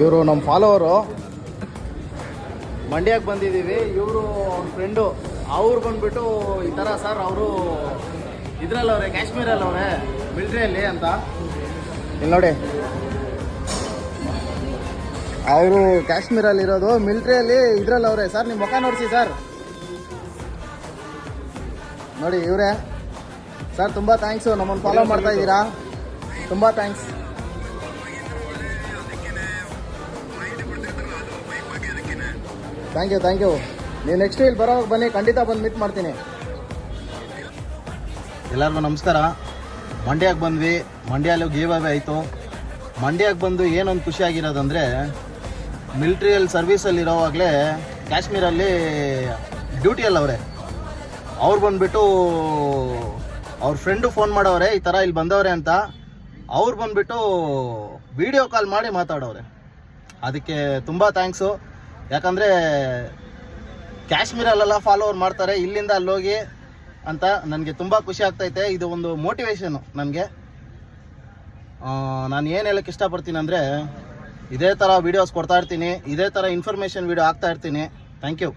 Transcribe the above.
ಇವರು ನಮ್ಮ ಫಾಲೋವರು. ಮಂಡ್ಯಕ್ಕೆ ಬಂದಿದ್ದೀವಿ. ಇವರು ಅವ್ರ ಫ್ರೆಂಡು. ಅವ್ರು ಬಂದುಬಿಟ್ಟು ಈ ಥರ ಸರ್ ಅವರು ಇದರಲ್ಲವ್ರೆ, ಕಾಶ್ಮೀರಲ್ಲವ್ರೆ, ಮಿಲ್ಟ್ರಿಯಲ್ಲಿ ಅಂತ. ಇಲ್ಲಿ ನೋಡಿ, ಅವರು ಕಾಶ್ಮೀರಲ್ಲಿರೋದು, ಮಿಲ್ಟ್ರಿಯಲ್ಲಿ ಇದರಲ್ಲವ್ರೆ. ಸರ್ ನಿಮ್ಮ ಮುಖ ನೋಡಿಸಿ ಸರ್. ನೋಡಿ ಇವರೇ ಸರ್. ತುಂಬ ಥ್ಯಾಂಕ್ಸು, ನಮ್ಮನ್ನು ಫಾಲೋ ಮಾಡ್ತಾ ಇದ್ದೀರಾ. ತುಂಬ ಥ್ಯಾಂಕ್ಸ್. Thank you. ನೀವು ನೆಕ್ಸ್ಟ್ ಇಲ್ಲಿ ಬರೋವಾಗ ಬನ್ನಿ, ಖಂಡಿತ ಬಂದು ಮೀಟ್ ಮಾಡ್ತೀನಿ. ಎಲ್ಲರಿಗೂ ನಮಸ್ಕಾರ. ಮಂಡ್ಯಕ್ಕೆ ಬಂದ್ವಿ. ಮಂಡ್ಯಲ್ಲಿ ಗೀವ್ ಅವೇ ಆಯಿತು. ಮಂಡ್ಯಕ್ಕೆ ಬಂದು ಏನೊಂದು ಖುಷಿಯಾಗಿರೋದಂದರೆ, ಮಿಲ್ಟ್ರಿಯಲ್ಲಿ ಸರ್ವೀಸಲ್ಲಿರೋವಾಗಲೇ ಕಾಶ್ಮೀರಲ್ಲಿ ಡ್ಯೂಟಿಯಲ್ಲವ್ರೆ. ಅವ್ರು ಬಂದುಬಿಟ್ಟು ಅವ್ರ ಫ್ರೆಂಡು ಫೋನ್ ಮಾಡವ್ರೆ, ಈ ಥರ ಇಲ್ಲಿ ಬಂದವ್ರೆ ಅಂತ. ಅವ್ರು ಬಂದುಬಿಟ್ಟು ವಿಡಿಯೋ ಕಾಲ್ ಮಾಡಿ ಮಾತಾಡೋರೆ. ಅದಕ್ಕೆ ತುಂಬ ಥ್ಯಾಂಕ್ಸು. ಯಾಕಂದರೆ ಕಾಶ್ಮೀರಲ್ಲೆಲ್ಲ ಫಾಲೋವರ್ ಮಾಡ್ತಾರೆ, ಇಲ್ಲಿಂದ ಅಲ್ಲೋಗಿ ಅಂತ. ನನಗೆ ತುಂಬ ಖುಷಿ ಆಗ್ತೈತೆ. ಇದು ಒಂದು ಮೋಟಿವೇಶನು ನನಗೆ. ನಾನು ಏನು ಹೇಳಕ್ಕೆ ಇಷ್ಟಪಡ್ತೀನಿ ಅಂದರೆ, ಇದೇ ಥರ ವೀಡಿಯೋಸ್ ಕೊಡ್ತಾ ಇರ್ತೀನಿ, ಇದೇ ಥರ ಇನ್ಫಾರ್ಮೇಷನ್ ವೀಡಿಯೋ ಹಾಕ್ತಾ ಇರ್ತೀನಿ. Thank you.